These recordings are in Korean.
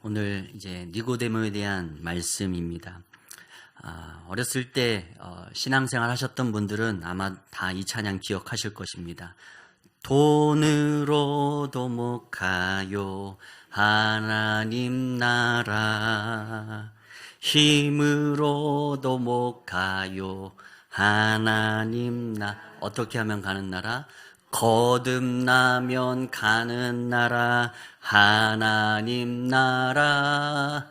오늘 이제 니고데모에 대한 말씀입니다. 어렸을 때 신앙생활 하셨던 분들은 아마 다 이 찬양 기억하실 것입니다. 돈으로도 못 가요 하나님 나라, 힘으로도 못 가요 하나님 나라. 어떻게 하면 가는 나라? 거듭나면 가는 나라, 하나님 나라.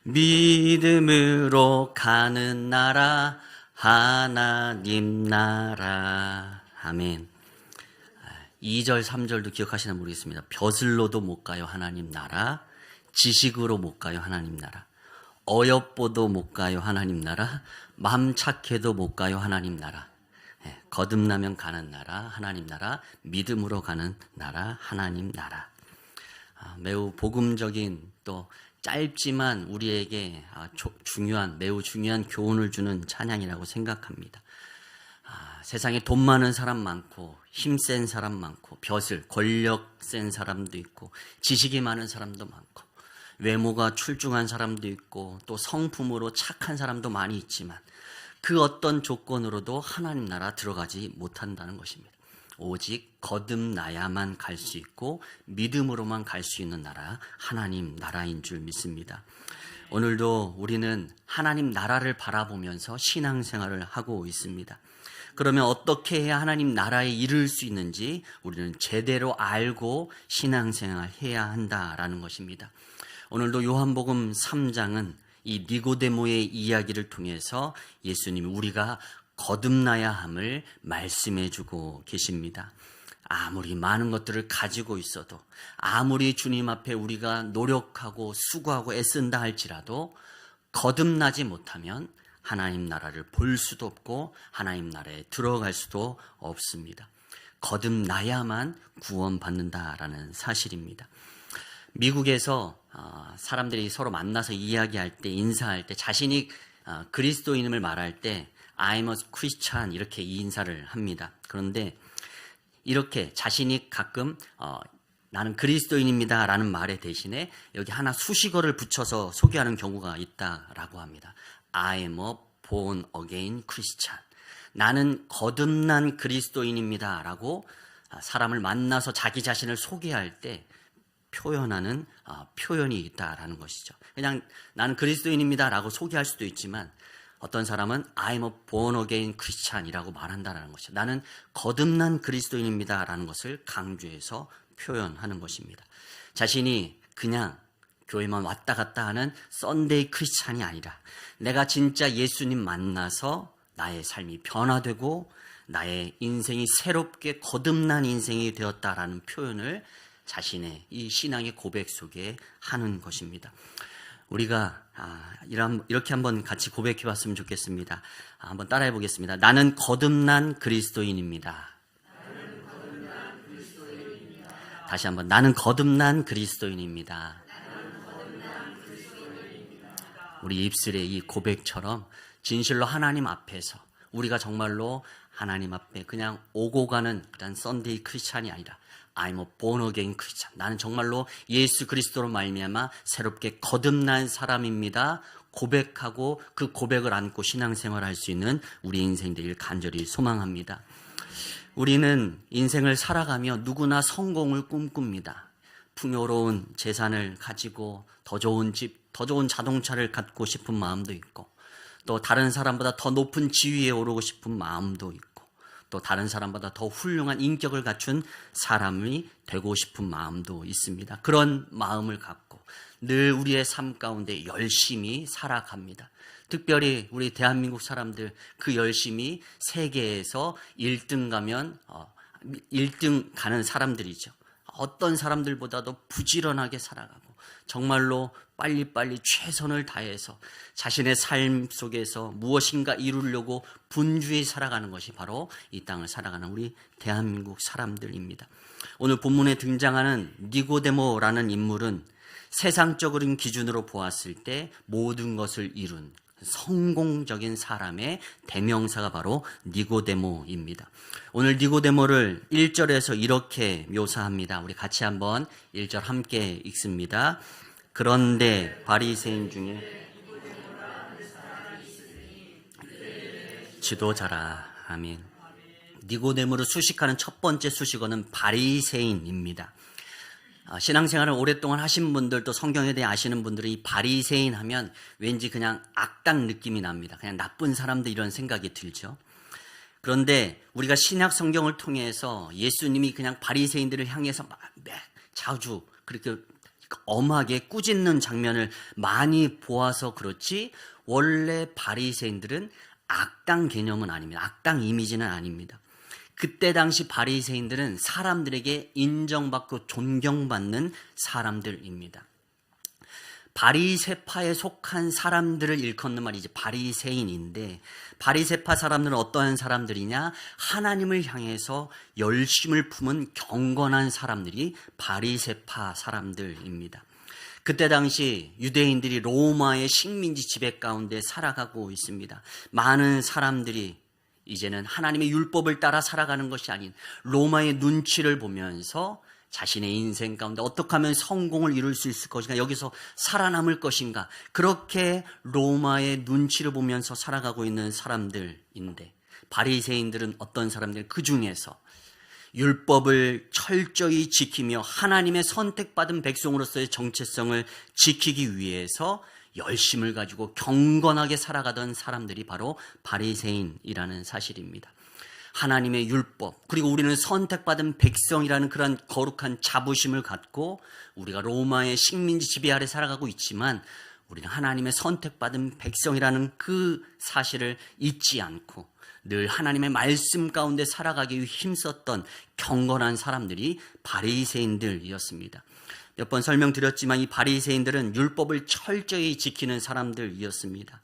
믿음으로 가는 나라, 하나님 나라. 아멘. 2절 3절도 기억하시나 모르겠습니다. 벼슬로도 못 가요 하나님 나라, 지식으로 못 가요 하나님 나라, 어여뽀도 못 가요 하나님 나라, 맘 착해도 못 가요 하나님 나라. 거듭나면 가는 나라, 하나님 나라, 믿음으로 가는 나라, 하나님 나라. 매우 복음적인, 또 짧지만 우리에게 매우 중요한 교훈을 주는 찬양이라고 생각합니다. 세상에 돈 많은 사람 많고, 힘센 사람 많고, 벼슬, 권력 센 사람도 있고, 지식이 많은 사람도 많고, 외모가 출중한 사람도 있고, 또 성품으로 착한 사람도 많이 있지만 그 어떤 조건으로도 하나님 나라 들어가지 못한다는 것입니다. 오직 거듭나야만 갈 수 있고 믿음으로만 갈 수 있는 나라, 하나님 나라인 줄 믿습니다. 오늘도 우리는 하나님 나라를 바라보면서 신앙생활을 하고 있습니다. 그러면 어떻게 해야 하나님 나라에 이를 수 있는지 우리는 제대로 알고 신앙생활 해야 한다라는 것입니다. 오늘도 요한복음 3장은 이 니고데모의 이야기를 통해서 예수님이 우리가 거듭나야 함을 말씀해 주고 계십니다. 아무리 많은 것들을 가지고 있어도, 아무리 주님 앞에 우리가 노력하고 수고하고 애쓴다 할지라도 거듭나지 못하면 하나님 나라를 볼 수도 없고 하나님 나라에 들어갈 수도 없습니다. 거듭나야만 구원받는다라는 사실입니다. 미국에서 사람들이 서로 만나서 이야기할 때, 인사할 때 자신이 그리스도인임을 말할 때 I'm a Christian 이렇게 인사를 합니다. 그런데 이렇게 자신이 가끔 나는 그리스도인입니다 라는 말에 대신에 여기 하나 수식어를 붙여서 소개하는 경우가 있다라고 합니다. I am a born again Christian. 나는 거듭난 그리스도인입니다 라고 사람을 만나서 자기 자신을 소개할 때 표현하는 표현이 있다라는 것이죠. 그냥 나는 그리스도인입니다 라고 소개할 수도 있지만 어떤 사람은 I'm a born again Christian이라고 말한다라는 것이죠. 나는 거듭난 그리스도인입니다 라는 것을 강조해서 표현하는 것입니다. 자신이 그냥 교회만 왔다 갔다 하는 썬데이 크리스찬이 아니라 내가 진짜 예수님 만나서 나의 삶이 변화되고 나의 인생이 새롭게 거듭난 인생이 되었다라는 표현을 자신의 이 신앙의 고백 속에 하는 것입니다. 우리가 이렇게 한번 같이 고백해 봤으면 좋겠습니다. 한번 따라해 보겠습니다. 나는 거듭난 그리스도인입니다. 다시 한번, 나는 거듭난 그리스도인입니다. 우리 입술의 이 고백처럼 진실로 하나님 앞에서 우리가 정말로 하나님 앞에 그냥 오고 가는 그런 썬데이 크리스찬이 아니라 I'm a born again Christian. 나는 정말로 예수 그리스도로 말미암아 새롭게 거듭난 사람입니다. 고백하고 그 고백을 안고 신앙생활을 할 수 있는 우리 인생 되길 간절히 소망합니다. 우리는 인생을 살아가며 누구나 성공을 꿈꿉니다. 풍요로운 재산을 가지고 더 좋은 집, 더 좋은 자동차를 갖고 싶은 마음도 있고, 또 다른 사람보다 더 높은 지위에 오르고 싶은 마음도 있고, 또 다른 사람보다 더 훌륭한 인격을 갖춘 사람이 되고 싶은 마음도 있습니다. 그런 마음을 갖고 늘 우리의 삶 가운데 열심히 살아갑니다. 특별히 우리 대한민국 사람들 그 열심히 세계에서 1등 가면 1등 가는 사람들이죠. 어떤 사람들보다도 부지런하게 살아가고 정말로 빨리빨리 최선을 다해서 자신의 삶 속에서 무엇인가 이루려고 분주히 살아가는 것이 바로 이 땅을 살아가는 우리 대한민국 사람들입니다. 오늘 본문에 등장하는 니고데모라는 인물은 세상적인 기준으로 보았을 때 모든 것을 이룬 성공적인 사람의 대명사가 바로 니고데모입니다. 오늘 니고데모를 1절에서 이렇게 묘사합니다. 우리 같이 한번 1절 함께 읽습니다. 그런데 바리새인 중에 지도자라. 아멘. 니고데모를 수식하는 첫 번째 수식어는 바리새인입니다. 신앙생활을 오랫동안 하신 분들, 또 성경에 대해 아시는 분들은 이 바리새인 하면 왠지 그냥 악당 느낌이 납니다. 그냥 나쁜 사람들 이런 생각이 들죠. 그런데 우리가 신약 성경을 통해서 예수님이 그냥 바리새인들을 향해서 자주 그렇게 엄하게 꾸짖는 장면을 많이 보아서 그렇지, 원래 바리새인들은 악당 개념은 아닙니다. 악당 이미지는 아닙니다. 그때 당시 바리새인들은 사람들에게 인정받고 존경받는 사람들입니다. 바리새파에 속한 사람들을 일컫는 말이 이제 바리새인인데, 바리새파 사람들은 어떠한 사람들이냐? 하나님을 향해서 열심을 품은 경건한 사람들이 바리새파 사람들입니다. 그때 당시 유대인들이 로마의 식민지 지배 가운데 살아가고 있습니다. 많은 사람들이 이제는 하나님의 율법을 따라 살아가는 것이 아닌 로마의 눈치를 보면서 자신의 인생 가운데 어떻게 하면 성공을 이룰 수 있을 것인가, 여기서 살아남을 것인가, 그렇게 로마의 눈치를 보면서 살아가고 있는 사람들인데, 바리새인들은 어떤 사람들? 그 중에서 율법을 철저히 지키며 하나님의 선택받은 백성으로서의 정체성을 지키기 위해서 열심을 가지고 경건하게 살아가던 사람들이 바로 바리새인이라는 사실입니다. 하나님의 율법, 그리고 우리는 선택받은 백성이라는 그런 거룩한 자부심을 갖고 우리가 로마의 식민지 지배 아래 살아가고 있지만, 우리는 하나님의 선택받은 백성이라는 그 사실을 잊지 않고 늘 하나님의 말씀 가운데 살아가기 위해 힘썼던 경건한 사람들이 바리새인들이었습니다. 몇 번 설명드렸지만 이 바리새인들은 율법을 철저히 지키는 사람들이었습니다.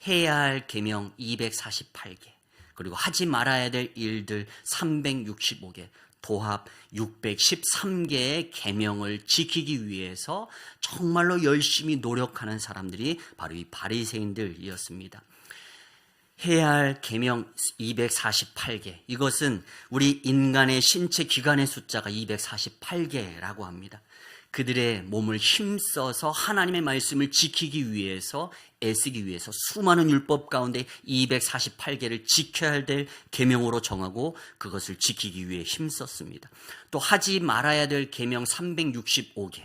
해야 할 계명 248개, 그리고 하지 말아야 될 일들 365개, 도합 613개의 계명을 지키기 위해서 정말로 열심히 노력하는 사람들이 바로 이 바리새인들이었습니다. 해야 할 계명 248개, 이것은 우리 인간의 신체 기관의 숫자가 248개라고 합니다. 그들의 몸을 힘써서 하나님의 말씀을 지키기 위해서, 애쓰기 위해서 수많은 율법 가운데 248개를 지켜야 될 계명으로 정하고 그것을 지키기 위해 힘썼습니다. 또 하지 말아야 될 계명 365개,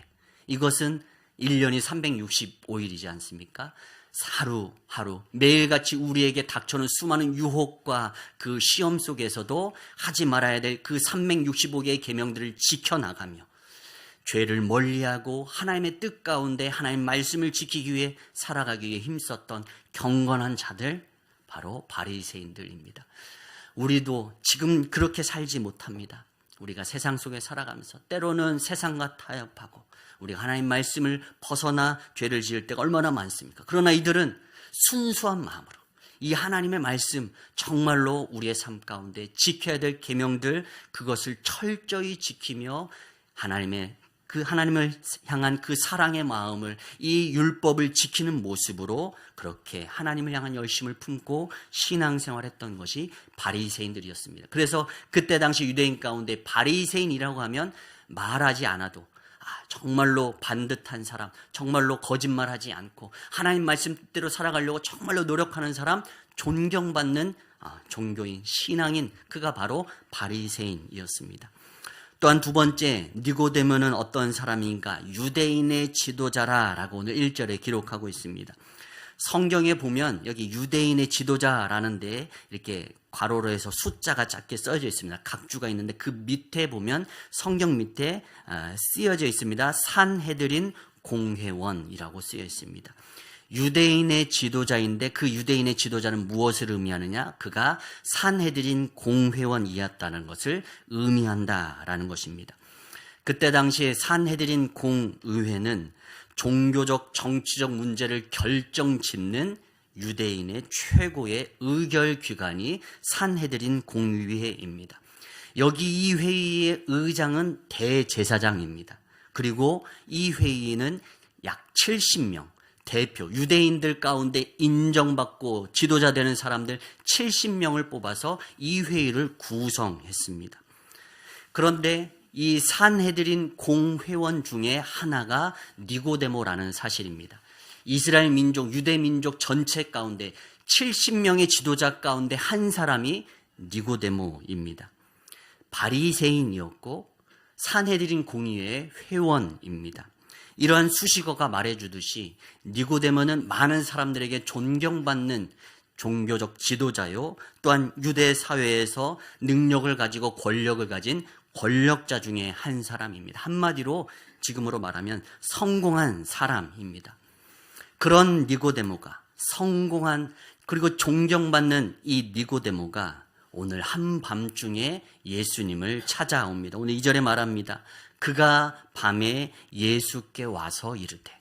이것은 1년이 365일이지 않습니까? 하루하루 매일같이 우리에게 닥쳐오는 수많은 유혹과 그 시험 속에서도 하지 말아야 될 그 365개의 계명들을 지켜나가며 죄를 멀리하고 하나님의 뜻 가운데 하나님의 말씀을 지키기 위해 살아가기 위해 힘썼던 경건한 자들, 바로 바리새인들입니다. 우리도 지금 그렇게 살지 못합니다. 우리가 세상 속에 살아가면서 때로는 세상과 타협하고 우리가 하나님 말씀을 벗어나 죄를 지을 때가 얼마나 많습니까? 그러나 이들은 순수한 마음으로 이 하나님의 말씀, 정말로 우리의 삶 가운데 지켜야 될 계명들, 그것을 철저히 지키며 하나님을 향한 그 사랑의 마음을, 이 율법을 지키는 모습으로 그렇게 하나님을 향한 열심을 품고 신앙생활했던 것이 바리새인들이었습니다. 그래서 그때 당시 유대인 가운데 바리새인이라고 하면 말하지 않아도 정말로 반듯한 사람, 정말로 거짓말하지 않고 하나님 말씀대로 살아가려고 정말로 노력하는 사람, 존경받는 종교인, 신앙인, 그가 바로 바리새인이었습니다. 또한 두 번째, 니고데모는 어떤 사람인가? 유대인의 지도자라라고 오늘 1절에 기록하고 있습니다. 성경에 보면 여기 유대인의 지도자라는 데 이렇게 괄호로 해서 숫자가 작게 써져 있습니다. 각주가 있는데 그 밑에 보면 성경 밑에 쓰여져 있습니다. 산헤드린 공회원이라고 쓰여 있습니다. 유대인의 지도자인데 그 유대인의 지도자는 무엇을 의미하느냐? 그가 산헤드린 공회원이었다는 것을 의미한다라는 것입니다. 그때 당시에 산헤드린 공의회는 종교적, 정치적 문제를 결정짓는 유대인의 최고의 의결기관이 산헤드린 공의회입니다. 여기 이 회의의 의장은 대제사장입니다. 그리고 이 회의는 약 70명, 대표, 유대인들 가운데 인정받고 지도자 되는 사람들 70명을 뽑아서 이 회의를 구성했습니다. 그런데 이 산헤드린 공회원 중에 하나가 니고데모라는 사실입니다. 이스라엘 민족, 유대 민족 전체 가운데 70명의 지도자 가운데 한 사람이 니고데모입니다. 바리새인이었고 산헤드린 공의회의 회원입니다. 이러한 수식어가 말해주듯이 니고데모는 많은 사람들에게 존경받는 종교적 지도자요, 또한 유대 사회에서 능력을 가지고 권력을 가진 권력자 중에 한 사람입니다. 한마디로 지금으로 말하면 성공한 사람입니다. 그런 니고데모가 성공한 그리고 존경받는 이 니고데모가 오늘 한밤중에 예수님을 찾아옵니다. 오늘 2절에 말합니다. 그가 밤에 예수께 와서 이르되,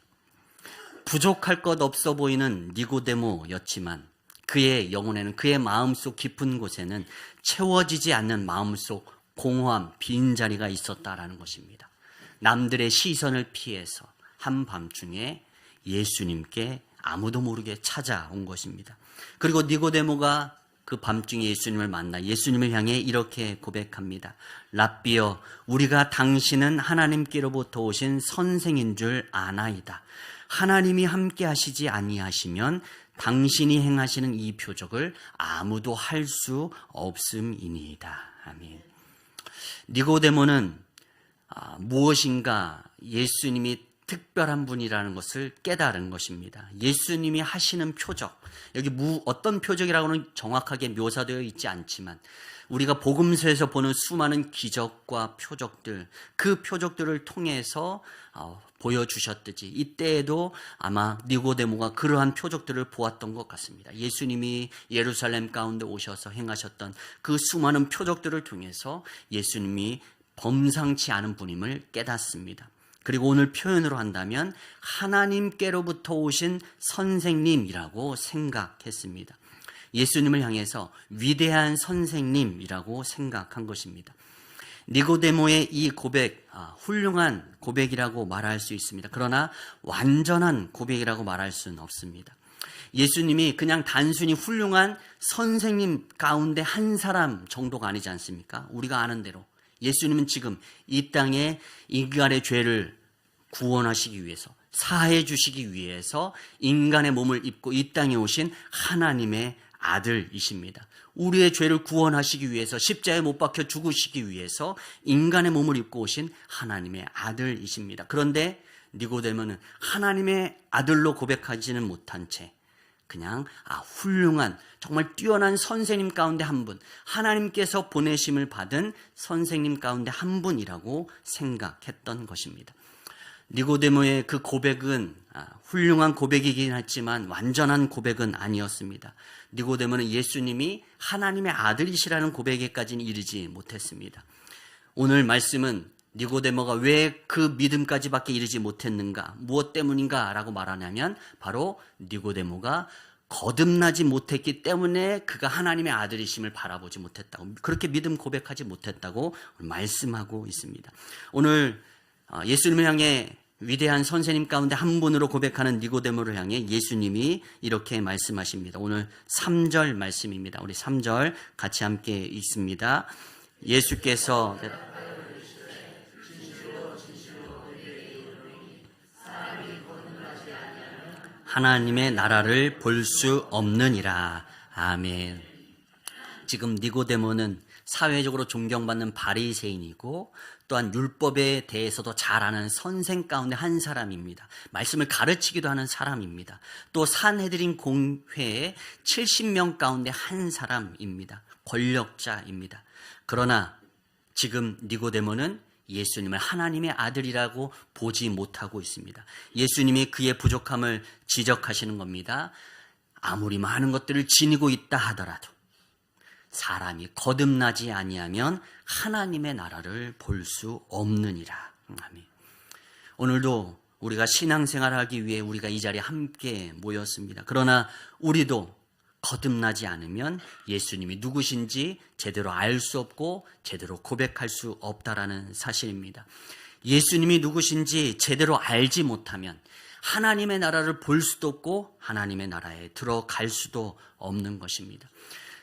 부족할 것 없어 보이는 니고데모였지만 그의 영혼에는, 그의 마음속 깊은 곳에는 채워지지 않는 마음속 공허함, 빈자리가 있었다라는 것입니다. 남들의 시선을 피해서 한밤중에 예수님께 아무도 모르게 찾아온 것입니다. 그리고 니고데모가 그 밤중에 예수님을 만나 예수님을 향해 이렇게 고백합니다. 랍비여, 우리가 당신은 하나님께로부터 오신 선생인 줄 아나이다. 하나님이 함께 하시지 아니하시면 당신이 행하시는 이 표적을 아무도 할 수 없음이니이다. 아멘. 니고데모는 무엇인가 예수님이 특별한 분이라는 것을 깨달은 것입니다. 예수님이 하시는 표적, 여기 어떤 표적이라고는 정확하게 묘사되어 있지 않지만 우리가 복음서에서 보는 수많은 기적과 표적들, 그 표적들을 통해서 보여주셨듯이 이때에도 아마 니고데모가 그러한 표적들을 보았던 것 같습니다. 예수님이 예루살렘 가운데 오셔서 행하셨던 그 수많은 표적들을 통해서 예수님이 범상치 않은 분임을 깨닫습니다. 그리고 오늘 표현으로 한다면 하나님께로부터 오신 선생님이라고 생각했습니다. 예수님을 향해서 위대한 선생님이라고 생각한 것입니다. 니고데모의 이 고백, 훌륭한 고백이라고 말할 수 있습니다. 그러나 완전한 고백이라고 말할 수는 없습니다. 예수님이 그냥 단순히 훌륭한 선생님 가운데 한 사람 정도가 아니지 않습니까? 우리가 아는 대로 예수님은 지금 이 땅에 인간의 죄를 구원하시기 위해서, 사해 주시기 위해서 인간의 몸을 입고 이 땅에 오신 하나님의 아들이십니다. 우리의 죄를 구원하시기 위해서 십자가에 못 박혀 죽으시기 위해서 인간의 몸을 입고 오신 하나님의 아들이십니다. 그런데 니고데모는 하나님의 아들로 고백하지는 못한 채 그냥 훌륭한 정말 뛰어난 선생님 가운데 한 분, 하나님께서 보내심을 받은 선생님 가운데 한 분이라고 생각했던 것입니다. 니고데모의 그 고백은 훌륭한 고백이긴 했지만 완전한 고백은 아니었습니다. 니고데모는 예수님이 하나님의 아들이시라는 고백에까지는 이르지 못했습니다. 오늘 말씀은 니고데모가 왜 그 믿음까지밖에 이르지 못했는가, 무엇 때문인가 라고 말하냐면 바로 니고데모가 거듭나지 못했기 때문에 그가 하나님의 아들이심을 바라보지 못했다고, 그렇게 믿음 고백하지 못했다고 말씀하고 있습니다. 오늘 예수님을 향해 위대한 선생님 가운데 한 분으로 고백하는 니고데모를 향해 예수님이 이렇게 말씀하십니다. 오늘 3절 말씀입니다. 우리 3절 같이 함께 읽습니다. 예수께서 하나님의 나라를 볼 수 없느니라. 아멘. 지금 니고데모는 사회적으로 존경받는 바리새인이고 또한 율법에 대해서도 잘 아는 선생 가운데 한 사람입니다. 말씀을 가르치기도 하는 사람입니다. 또 산헤드린 공회의 70명 가운데 한 사람입니다. 권력자입니다. 그러나 지금 니고데모는 예수님을 하나님의 아들이라고 보지 못하고 있습니다. 예수님이 그의 부족함을 지적하시는 겁니다. 아무리 많은 것들을 지니고 있다 하더라도 사람이 거듭나지 아니하면 하나님의 나라를 볼 수 없느니라. 아멘. 오늘도 우리가 신앙생활을 하기 위해 우리가 이 자리에 함께 모였습니다. 그러나 우리도 거듭나지 않으면 예수님이 누구신지 제대로 알 수 없고 제대로 고백할 수 없다라는 사실입니다. 예수님이 누구신지 제대로 알지 못하면 하나님의 나라를 볼 수도 없고 하나님의 나라에 들어갈 수도 없는 것입니다.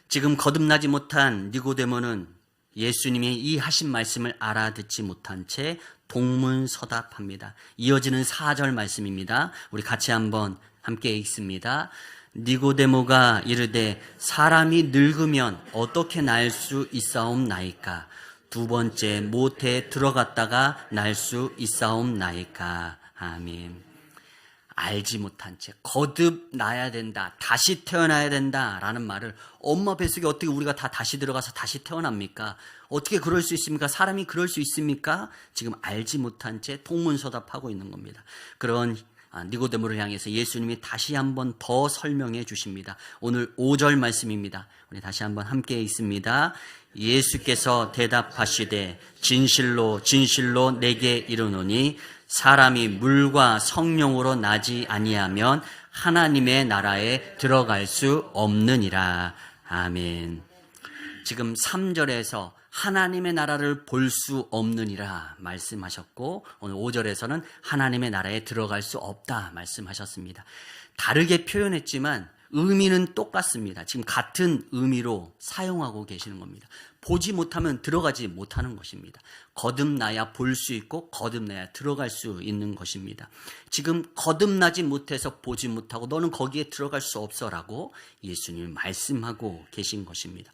지금 거듭나지 못한 니고데모는 예수님이 이 하신 말씀을 알아듣지 못한 채 동문서답합니다. 이어지는 4절 말씀입니다. 우리 같이 한번 함께 읽습니다. 니고데모가 이르되 사람이 늙으면 어떻게 날 수 있사옵나이까? 두 번째 모태에 들어갔다가 날 수 있사옵나이까? 아멘. 알지 못한 채 거듭 나야 된다, 다시 태어나야 된다라는 말을, 엄마 뱃속에 어떻게 우리가 다 다시 들어가서 다시 태어납니까? 어떻게 그럴 수 있습니까? 사람이 그럴 수 있습니까? 지금 알지 못한 채 동문서답하고 있는 겁니다. 그런 니고데모를 향해서 예수님이 다시 한번 더 설명해 주십니다. 오늘 5절 말씀입니다. 우리 다시 한번 함께 읽습니다. 예수께서 대답하시되 진실로 진실로 내게 이르노니 사람이 물과 성령으로 나지 아니하면 하나님의 나라에 들어갈 수 없느니라. 아멘. 지금 3절에서 하나님의 나라를 볼 수 없느니라 말씀하셨고, 오늘 5절에서는 하나님의 나라에 들어갈 수 없다 말씀하셨습니다. 다르게 표현했지만 의미는 똑같습니다. 지금 같은 의미로 사용하고 계시는 겁니다. 보지 못하면 들어가지 못하는 것입니다. 거듭나야 볼 수 있고 거듭나야 들어갈 수 있는 것입니다. 지금 거듭나지 못해서 보지 못하고 너는 거기에 들어갈 수 없어라고 예수님이 말씀하고 계신 것입니다.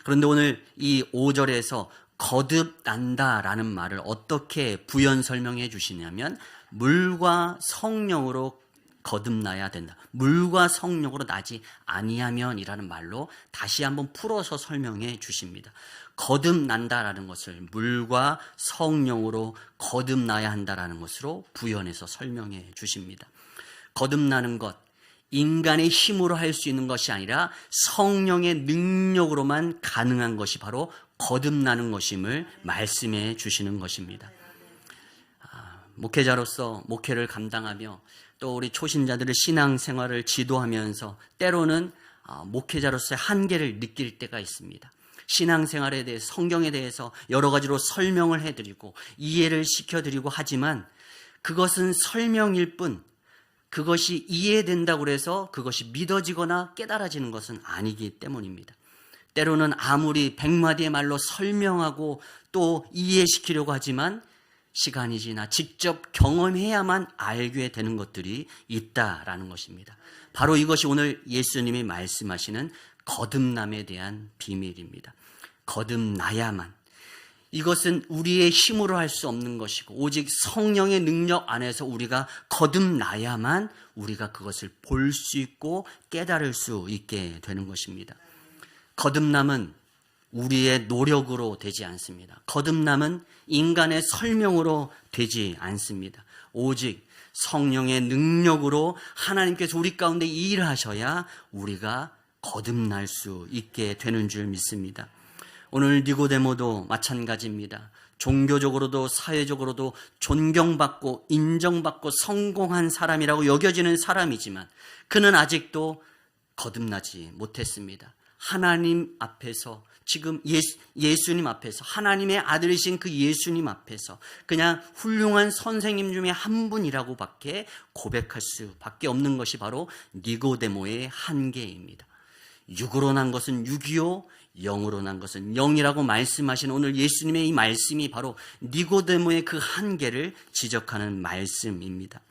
그런데 오늘 이 5절에서 거듭난다라는 말을 어떻게 부연 설명해 주시냐면 물과 성령으로 거듭나야 된다. 물과 성령으로 나지 아니하면이라는 말로 다시 한번 풀어서 설명해 주십니다. 거듭난다라는 것을 물과 성령으로 거듭나야 한다라는 것으로 부연해서 설명해 주십니다. 거듭나는 것, 인간의 힘으로 할 수 있는 것이 아니라 성령의 능력으로만 가능한 것이 바로 거듭나는 것임을 말씀해 주시는 것입니다. 목회자로서 목회를 감당하며 또 우리 초신자들의 신앙생활을 지도하면서 때로는 목회자로서의 한계를 느낄 때가 있습니다. 신앙생활에 대해서, 성경에 대해서 여러 가지로 설명을 해드리고 이해를 시켜드리고 하지만 그것은 설명일 뿐, 그것이 이해된다고 해서 그것이 믿어지거나 깨달아지는 것은 아니기 때문입니다. 때로는 아무리 100마디의 말로 설명하고 또 이해시키려고 하지만 시간이 지나 직접 경험해야만 알게 되는 것들이 있다라는 것입니다. 바로 이것이 오늘 예수님이 말씀하시는 거듭남에 대한 비밀입니다. 거듭나야만. 이것은 우리의 힘으로 할 수 없는 것이고 오직 성령의 능력 안에서 우리가 거듭나야만 우리가 그것을 볼 수 있고 깨달을 수 있게 되는 것입니다. 거듭남은 우리의 노력으로 되지 않습니다. 거듭남은 인간의 설명으로 되지 않습니다. 오직 성령의 능력으로 하나님께서 우리 가운데 일하셔야 우리가 거듭날 수 있게 되는 줄 믿습니다. 오늘 니고데모도 마찬가지입니다. 종교적으로도 사회적으로도 존경받고 인정받고 성공한 사람이라고 여겨지는 사람이지만 그는 아직도 거듭나지 못했습니다. 하나님 앞에서, 지금 예수님 앞에서, 하나님의 아들이신 그 예수님 앞에서 그냥 훌륭한 선생님 중에 한 분이라고 밖에 고백할 수밖에 없는 것이 바로 니고데모의 한계입니다. 육으로 난 것은 육이요 영으로 난 것은 영이라고 말씀하신 오늘 예수님의 이 말씀이 바로 니고데모의 그 한계를 지적하는 말씀입니다.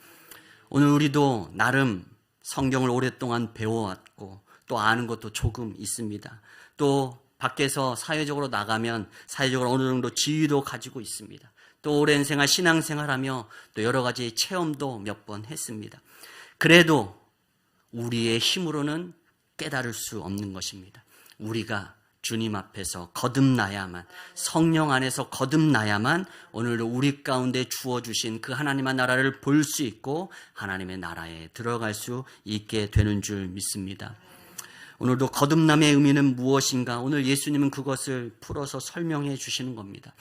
오늘 우리도 나름 성경을 오랫동안 배워왔고 또 아는 것도 조금 있습니다. 또 밖에서 사회적으로 나가면 사회적으로 어느 정도 지위도 가지고 있습니다. 또 오랜 생활 신앙생활하며 또 여러 가지 체험도 몇 번 했습니다. 그래도 우리의 힘으로는 깨달을 수 없는 것입니다. 우리가 주님 앞에서 거듭나야만, 성령 안에서 거듭나야만 오늘도 우리 가운데 주어주신 그 하나님의 나라를 볼 수 있고 하나님의 나라에 들어갈 수 있게 되는 줄 믿습니다. 오늘도 거듭남의 의미는 무엇인가? 오늘 예수님은 그것을 풀어서 설명해 주시는 겁니다.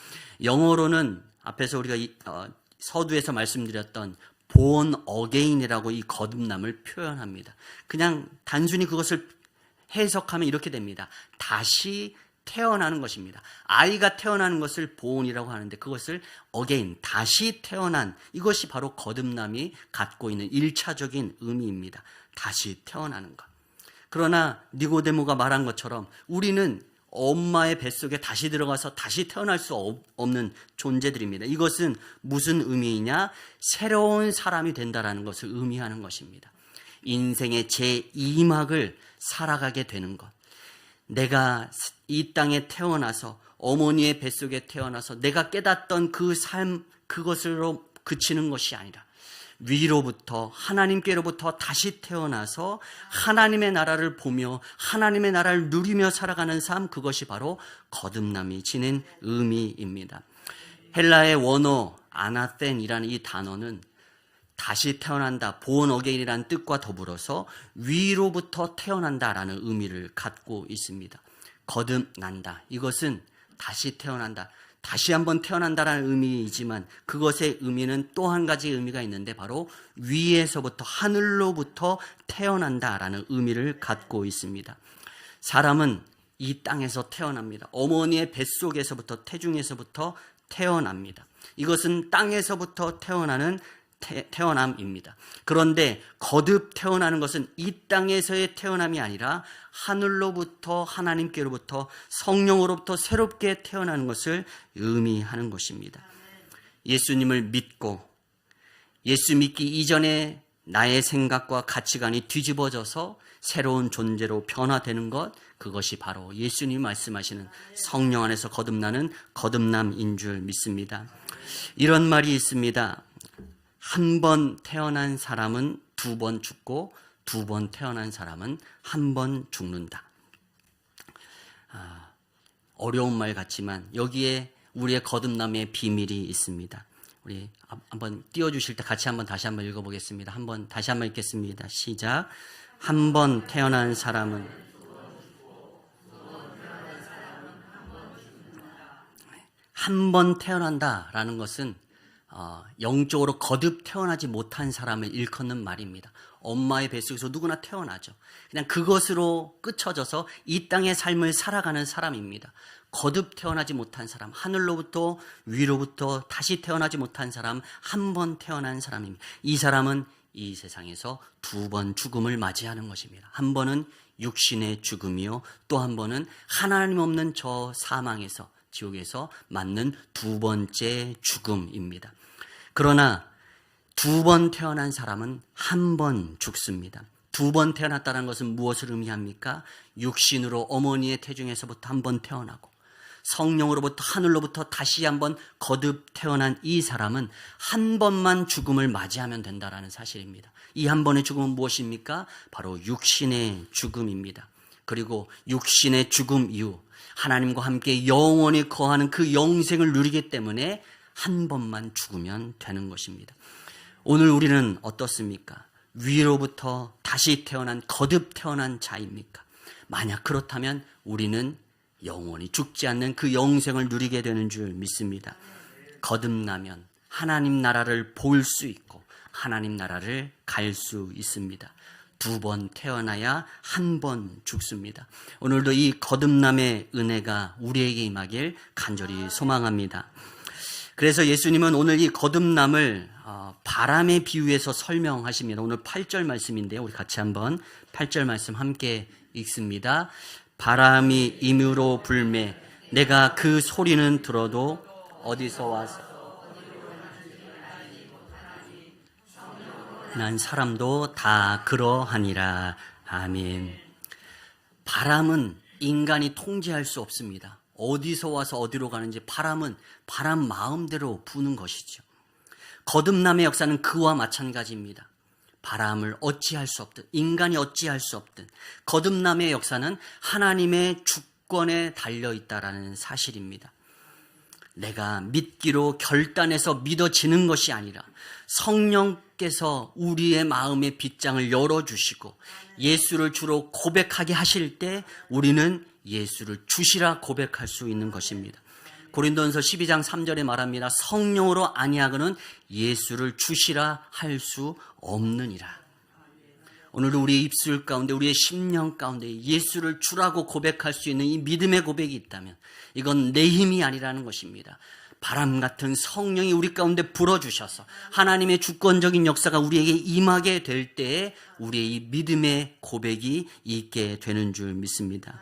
영어로는 앞에서 우리가 서두에서 말씀드렸던 born again이라고 이 거듭남을 표현합니다. 그냥 단순히 그것을 해석하면 이렇게 됩니다. 다시 태어나는 것입니다. 아이가 태어나는 것을 born이라고 하는데 그것을 again, 다시 태어난, 이것이 바로 거듭남이 갖고 있는 1차적인 의미입니다. 다시 태어나는 것. 그러나 니고데모가 말한 것처럼 우리는 엄마의 뱃속에 다시 들어가서 다시 태어날 수 없는 존재들입니다. 이것은 무슨 의미이냐? 새로운 사람이 된다라는 것을 의미하는 것입니다. 인생의 제2막을 살아가게 되는 것. 내가 이 땅에 태어나서 어머니의 뱃속에 태어나서 내가 깨닫던 그 삶, 그것으로 그치는 것이 아니라 위로부터 하나님께로부터 다시 태어나서 하나님의 나라를 보며 하나님의 나라를 누리며 살아가는 삶, 그것이 바로 거듭남이 지닌 의미입니다. 헬라의 원어 아나센이라는 이 단어는 다시 태어난다, born again이라는 뜻과 더불어서 위로부터 태어난다라는 의미를 갖고 있습니다. 거듭난다, 이것은 다시 태어난다, 다시 한번 태어난다라는 의미이지만 그것의 의미는 또 한 가지 의미가 있는데 바로 위에서부터, 하늘로부터 태어난다라는 의미를 갖고 있습니다. 사람은 이 땅에서 태어납니다. 어머니의 뱃속에서부터, 태중에서부터 태어납니다. 이것은 땅에서부터 태어나는 태어남입니다. 그런데 거듭 태어나는 것은 이 땅에서의 태어남이 아니라 하늘로부터, 하나님께로부터, 성령으로부터 새롭게 태어나는 것을 의미하는 것입니다. 예수님을 믿고 예수 믿기 이전에 나의 생각과 가치관이 뒤집어져서 새로운 존재로 변화되는 것, 그것이 바로 예수님이 말씀하시는 성령 안에서 거듭나는 거듭남인 줄 믿습니다. 이런 말이 있습니다. 한 번 태어난 사람은 두 번 죽고 두 번 태어난 사람은 한 번 죽는다. 어려운 말 같지만 여기에 우리의 거듭남의 비밀이 있습니다. 우리 한번 띄워주실 때 같이 다시 한번 읽어보겠습니다. 다시 한번 읽겠습니다. 시작. 한 번 태어난 사람은 한 번 태어난다라는 것은 영적으로 거듭 태어나지 못한 사람을 일컫는 말입니다. 엄마의 뱃속에서 누구나 태어나죠. 그냥 그것으로 끝쳐져서 이 땅의 삶을 살아가는 사람입니다. 거듭 태어나지 못한 사람, 하늘로부터 위로부터 다시 태어나지 못한 사람, 한 번 태어난 사람입니다. 이 사람은 이 세상에서 두 번 죽음을 맞이하는 것입니다. 한 번은 육신의 죽음이요, 또 한 번은 하나님 없는 저 사망에서, 지옥에서 맞는 두 번째 죽음입니다. 그러나 두 번 태어난 사람은 한 번 죽습니다. 두 번 태어났다는 것은 무엇을 의미합니까? 육신으로 어머니의 태중에서부터 한 번 태어나고 성령으로부터, 하늘로부터 다시 한번 거듭 태어난 이 사람은 한 번만 죽음을 맞이하면 된다는 사실입니다. 이 한 번의 죽음은 무엇입니까? 바로 육신의 죽음입니다. 그리고 육신의 죽음 이후 하나님과 함께 영원히 거하는 그 영생을 누리기 때문에 한 번만 죽으면 되는 것입니다. 오늘 우리는 어떻습니까? 위로부터 다시 태어난, 거듭 태어난 자입니까? 만약 그렇다면 우리는 영원히 죽지 않는 그 영생을 누리게 되는 줄 믿습니다. 거듭나면 하나님 나라를 볼 수 있고 하나님 나라를 갈 수 있습니다. 두 번 태어나야 한 번 죽습니다. 오늘도 이 거듭남의 은혜가 우리에게 임하길 간절히 소망합니다. 그래서 예수님은 오늘 이 거듭남을 바람에 비유해서 설명하십니다. 오늘 8절 말씀인데요. 우리 같이 한번 8절 말씀 함께 읽습니다. 바람이 임으로 불매 내가 그 소리는 들어도 어디서 와서 난 사람도 다 그러하니라. 아멘. 바람은 인간이 통제할 수 없습니다. 어디서 와서 어디로 가는지 바람은 바람 마음대로 부는 것이죠. 거듭남의 역사는 그와 마찬가지입니다. 바람을 어찌할 수 없든, 인간이 어찌할 수 없든 거듭남의 역사는 하나님의 주권에 달려있다라는 사실입니다. 내가 믿기로 결단해서 믿어지는 것이 아니라 성령께서 우리의 마음의 빗장을 열어주시고 예수를 주로 고백하게 하실 때 우리는 예수를 주시라 고백할 수 있는 것입니다. 고린도전서 12장 3절에 말합니다. 성령으로 아니하고는 예수를 주시라 할 수 없느니라. 오늘도 우리의 입술 가운데, 우리의 심령 가운데 예수를 주라고 고백할 수 있는 이 믿음의 고백이 있다면 이건 내 힘이 아니라는 것입니다. 바람 같은 성령이 우리 가운데 불어주셔서 하나님의 주권적인 역사가 우리에게 임하게 될 때에 우리의 이 믿음의 고백이 있게 되는 줄 믿습니다.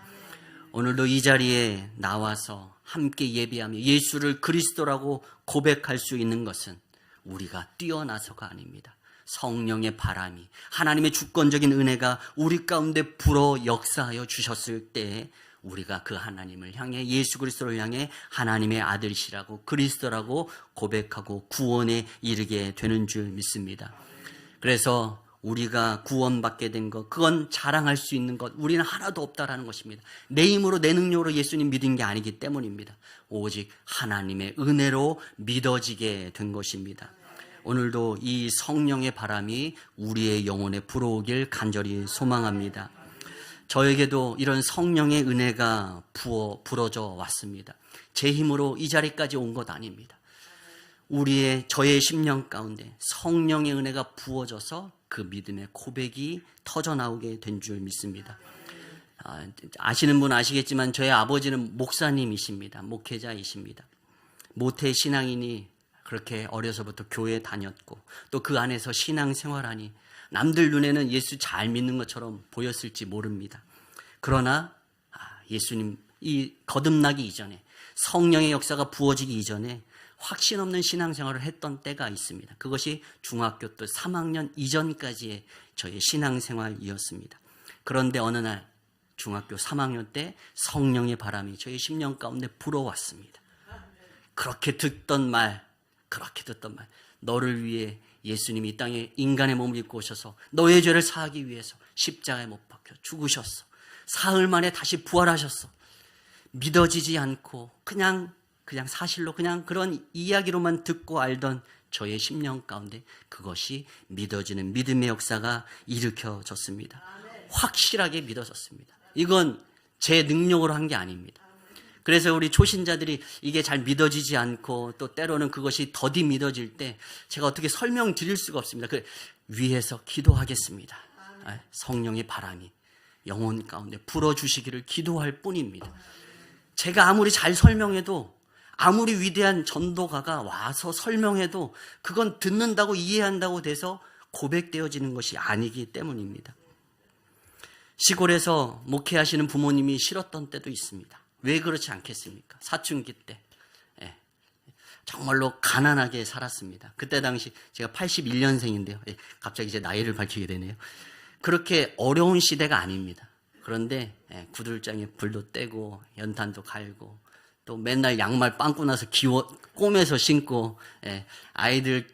오늘도 이 자리에 나와서 함께 예배하며 예수를 그리스도라고 고백할 수 있는 것은 우리가 뛰어나서가 아닙니다. 성령의 바람이, 하나님의 주권적인 은혜가 우리 가운데 불어 역사하여 주셨을 때 우리가 그 하나님을 향해, 예수 그리스도를 향해 하나님의 아들이시라고, 그리스도라고 고백하고 구원에 이르게 되는 줄 믿습니다. 그래서 우리가 구원받게 된 것, 그건 자랑할 수 있는 것, 우리는 하나도 없다라는 것입니다. 내 힘으로, 내 능력으로 예수님 믿은 게 아니기 때문입니다. 오직 하나님의 은혜로 믿어지게 된 것입니다. 오늘도 이 성령의 바람이 우리의 영혼에 불어오길 간절히 소망합니다. 저에게도 이런 성령의 은혜가 불어져 왔습니다. 제 힘으로 이 자리까지 온 것 아닙니다. 저의 심령 가운데 성령의 은혜가 부어져서 그 믿음의 고백이 터져나오게 된 줄 믿습니다. 아시는 분 아시겠지만 저의 아버지는 목사님이십니다. 목회자이십니다. 모태 신앙인이 그렇게 어려서부터 교회에 다녔고 또 그 안에서 신앙생활하니 남들 눈에는 예수 잘 믿는 것처럼 보였을지 모릅니다. 그러나 예수님 이 거듭나기 이전에, 성령의 역사가 부어지기 이전에 확신 없는 신앙생활을 했던 때가 있습니다. 그것이 중학교 때 3학년 이전까지의 저의 신앙생활이었습니다. 그런데 어느 날 중학교 3학년 때 성령의 바람이 저의 심령 가운데 불어왔습니다. 그렇게 듣던 말, 너를 위해 예수님이 이 땅에 인간의 몸을 입고 오셔서 너의 죄를 사하기 위해서 십자가에 못 박혀 죽으셨어. 사흘 만에 다시 부활하셨어. 믿어지지 않고 그냥 사실로 그냥 그런 이야기로만 듣고 알던 저의 심령 가운데 그것이 믿어지는 믿음의 역사가 일으켜졌습니다. 확실하게 믿어졌습니다. 이건 제 능력으로 한 게 아닙니다. 그래서 우리 초신자들이 이게 잘 믿어지지 않고 또 때로는 그것이 더디 믿어질 때 제가 어떻게 설명드릴 수가 없습니다. 위에서 기도하겠습니다. 성령의 바람이 영혼 가운데 불어주시기를 기도할 뿐입니다. 제가 아무리 잘 설명해도, 아무리 위대한 전도가가 와서 설명해도 그건 듣는다고 이해한다고 돼서 고백되어지는 것이 아니기 때문입니다. 시골에서 목회하시는 부모님이 싫었던 때도 있습니다. 왜 그렇지 않겠습니까? 사춘기 때 정말로 가난하게 살았습니다. 그때 당시 제가 81년생인데요. 갑자기 이제 나이를 밝히게 되네요. 그렇게 어려운 시대가 아닙니다. 그런데 구들장에 불도 떼고 연탄도 갈고 또 맨날 양말 빵꾸 나서 꼬매서 신고, 아이들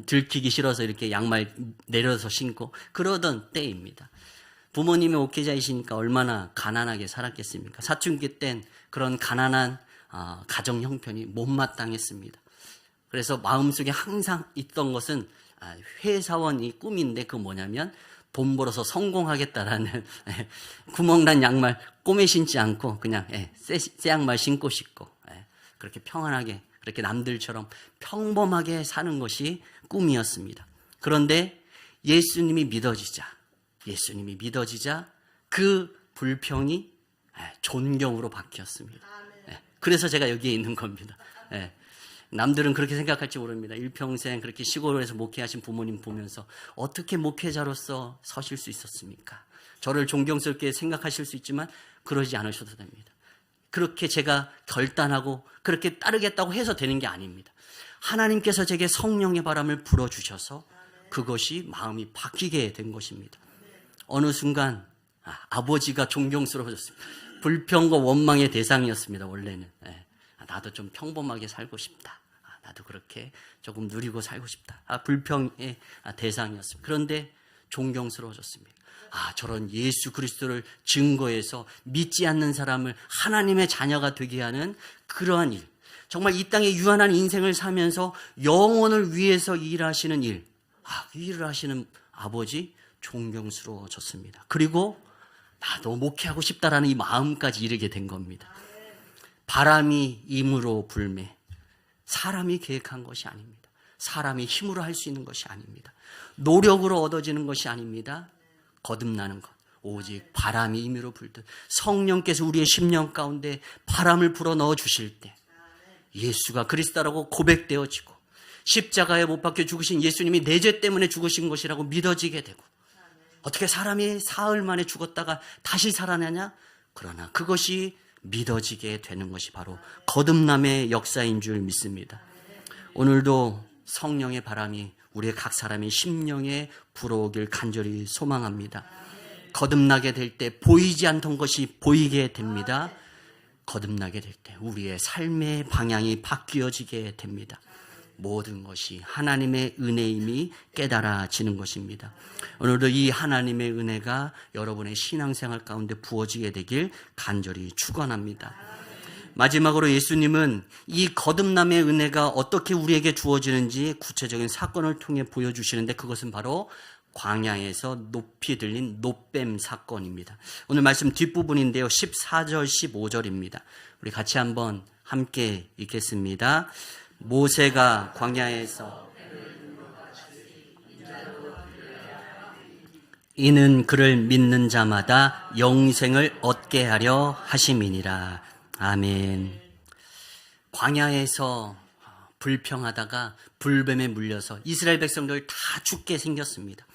들키기 싫어서 이렇게 양말 내려서 신고 그러던 때입니다. 부모님이 목회자이시니까 얼마나 가난하게 살았겠습니까? 사춘기 땐 그런 가난한 가정 형편이 못마땅했습니다. 그래서 마음속에 항상 있던 것은 회사원이 꿈인데 그 뭐냐면 돈 벌어서 성공하겠다라는 구멍난 양말 꼬매 신지 않고 그냥 새 양말 신고 싶고 그렇게 평안하게, 그렇게 남들처럼 평범하게 사는 것이 꿈이었습니다. 그런데 예수님이 믿어지자 그 불평이 존경으로 바뀌었습니다. 그래서 제가 여기에 있는 겁니다. 남들은 그렇게 생각할지 모릅니다. 일평생 그렇게 시골에서 목회하신 부모님 보면서 어떻게 목회자로서 서실 수 있었습니까? 저를 존경스럽게 생각하실 수 있지만 그러지 않으셔도 됩니다. 그렇게 제가 결단하고 그렇게 따르겠다고 해서 되는 게 아닙니다. 하나님께서 제게 성령의 바람을 불어주셔서 그것이 마음이 바뀌게 된 것입니다. 어느 순간 아버지가 존경스러워졌습니다. 불평과 원망의 대상이었습니다. 원래는 나도 좀 평범하게 살고 싶다. 나도 그렇게 조금 누리고 살고 싶다. 불평의 대상이었습니다. 그런데 존경스러워졌습니다. 저런 예수 그리스도를 증거해서 믿지 않는 사람을 하나님의 자녀가 되게 하는 그러한 일, 정말 이 땅에 유한한 인생을 살면서 영혼을 위해서 일하시는 일, 그 일을 하시는 아버지 존경스러워졌습니다. 그리고 나도 목회하고 싶다라는 이 마음까지 이르게 된 겁니다. 바람이 임으로 불매, 사람이 계획한 것이 아닙니다. 사람이 힘으로 할 수 있는 것이 아닙니다. 노력으로 얻어지는 것이 아닙니다. 거듭나는 것, 오직 바람이 임으로 불듯 성령께서 우리의 심령 가운데 바람을 불어 넣어 주실 때 예수가 그리스도라고 고백되어지고 십자가에 못 박혀 죽으신 예수님이 내 죄 때문에 죽으신 것이라고 믿어지게 되고, 어떻게 사람이 사흘 만에 죽었다가 다시 살아나냐? 그러나 그것이 믿어지게 되는 것이 바로 거듭남의 역사인 줄 믿습니다. 오늘도 성령의 바람이 우리의 각 사람의 심령에 불어오길 간절히 소망합니다. 거듭나게 될 때 보이지 않던 것이 보이게 됩니다. 거듭나게 될 때 우리의 삶의 방향이 바뀌어지게 됩니다. 모든 것이 하나님의 은혜임이 깨달아지는 것입니다. 오늘도 이 하나님의 은혜가 여러분의 신앙생활 가운데 부어지게 되길 간절히 축원합니다. 마지막으로 예수님은 이 거듭남의 은혜가 어떻게 우리에게 주어지는지 구체적인 사건을 통해 보여주시는데 그것은 바로 광야에서 높이 들린 놋뱀 사건입니다. 오늘 말씀 뒷부분인데요. 14절 15절입니다. 우리 같이 한번 함께 읽겠습니다. 모세가 광야에서 이는 그를 믿는 자마다 영생을 얻게 하려 하심이니라. 아멘. 광야에서 불평하다가 불뱀에 물려서 이스라엘 백성들 다 죽게 생겼습니다.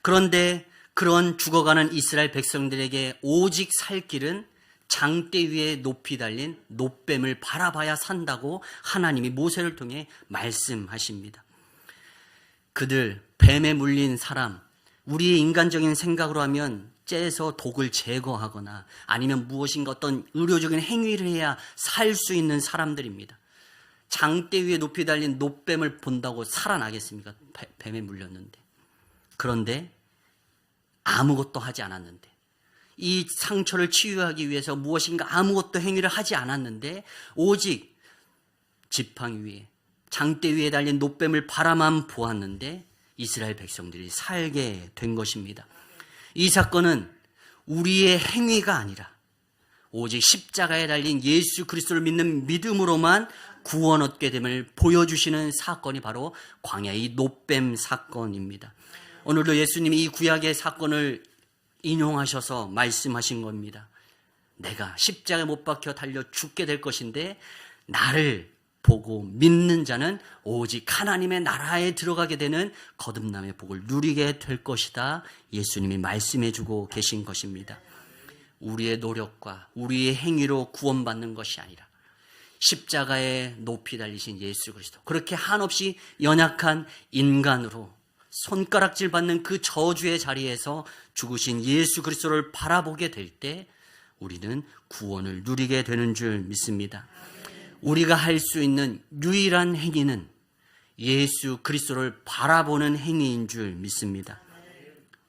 그런데 그런 죽어가는 이스라엘 백성들에게 오직 살 길은 장대 위에 높이 달린 놋뱀을 바라봐야 산다고 하나님이 모세를 통해 말씀하십니다. 그들 뱀에 물린 사람, 우리의 인간적인 생각으로 하면 째서 독을 제거하거나 아니면 무엇인가 어떤 의료적인 행위를 해야 살 수 있는 사람들입니다. 장대 위에 높이 달린 놋뱀을 본다고 살아나겠습니까? 뱀에 물렸는데. 그런데 아무것도 하지 않았는데, 이 상처를 치유하기 위해서 무엇인가 아무것도 행위를 하지 않았는데 오직 지팡이 위에 장대 위에 달린 놋뱀을 바라만 보았는데 이스라엘 백성들이 살게 된 것입니다. 이 사건은 우리의 행위가 아니라 오직 십자가에 달린 예수 그리스도를 믿는 믿음으로만 구원 얻게 됨을 보여주시는 사건이 바로 광야의 놋뱀 사건입니다. 오늘도 예수님이 이 구약의 사건을 인용하셔서 말씀하신 겁니다. 내가 십자가에 못 박혀 달려 죽게 될 것인데 나를 보고 믿는 자는 오직 하나님의 나라에 들어가게 되는 거듭남의 복을 누리게 될 것이다. 예수님이 말씀해 주고 계신 것입니다. 우리의 노력과 우리의 행위로 구원받는 것이 아니라 십자가에 높이 달리신 예수 그리스도, 그렇게 한없이 연약한 인간으로 손가락질 받는 그 저주의 자리에서 죽으신 예수 그리스도를 바라보게 될 때 우리는 구원을 누리게 되는 줄 믿습니다. 우리가 할 수 있는 유일한 행위는 예수 그리스도를 바라보는 행위인 줄 믿습니다.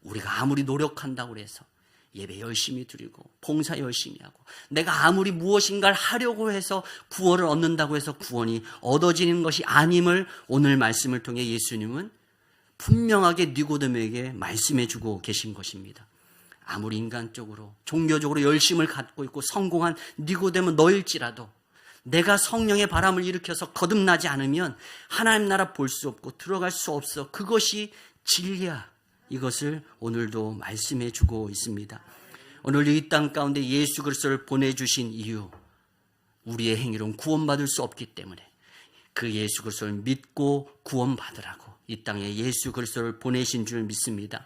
우리가 아무리 노력한다고 해서 예배 열심히 드리고 봉사 열심히 하고 내가 아무리 무엇인가를 하려고 해서 구원을 얻는다고 해서 구원이 얻어지는 것이 아님을 오늘 말씀을 통해 예수님은 분명하게 니고데모에게 말씀해 주고 계신 것입니다. 아무리 인간적으로 종교적으로 열심을 갖고 있고 성공한 니고데모 너일지라도 내가 성령의 바람을 일으켜서 거듭나지 않으면 하나님 나라 볼 수 없고 들어갈 수 없어. 그것이 진리야. 이것을 오늘도 말씀해 주고 있습니다. 오늘 이 땅 가운데 예수 그리스도를 보내주신 이유, 우리의 행위로는 구원받을 수 없기 때문에 그 예수 그리스도를 믿고 구원받으라고 이 땅에 예수 그리스도를 보내신 줄 믿습니다.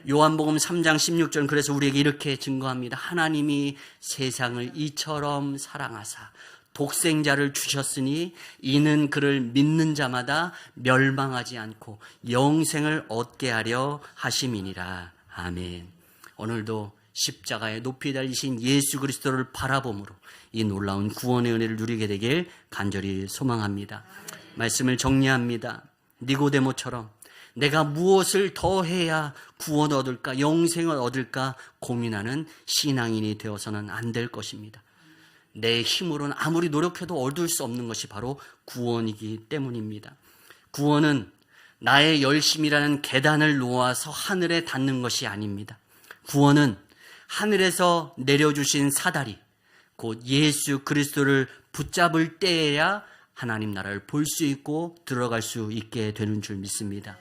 요한복음 3장 16절 그래서 우리에게 이렇게 증거합니다. 하나님이 세상을 이처럼 사랑하사 독생자를 주셨으니 이는 그를 믿는 자마다 멸망하지 않고 영생을 얻게 하려 하심이니라. 아멘. 오늘도 십자가에 높이 달리신 예수 그리스도를 바라봄으로 이 놀라운 구원의 은혜를 누리게 되길 간절히 소망합니다. 말씀을 정리합니다. 니고데모처럼 내가 무엇을 더 해야 구원 얻을까, 영생을 얻을까 고민하는 신앙인이 되어서는 안 될 것입니다. 내 힘으로는 아무리 노력해도 얻을 수 없는 것이 바로 구원이기 때문입니다. 구원은 나의 열심이라는 계단을 놓아서 하늘에 닿는 것이 아닙니다. 구원은 하늘에서 내려주신 사다리, 곧 예수 그리스도를 붙잡을 때에야 하나님 나라를 볼 수 있고 들어갈 수 있게 되는 줄 믿습니다.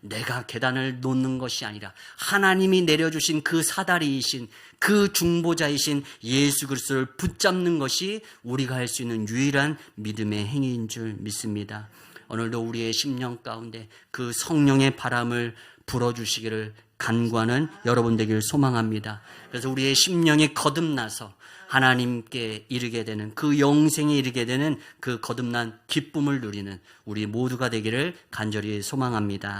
내가 계단을 놓는 것이 아니라 하나님이 내려주신 그 사다리이신 그 중보자이신 예수 그리스도를 붙잡는 것이 우리가 할 수 있는 유일한 믿음의 행위인 줄 믿습니다. 오늘도 우리의 심령 가운데 그 성령의 바람을 불어주시기를 간구하는 여러분 되기를 소망합니다. 그래서 우리의 심령이 거듭나서 하나님께 이르게 되는 그 영생에 이르게 되는 그 거듭난 기쁨을 누리는 우리 모두가 되기를 간절히 소망합니다.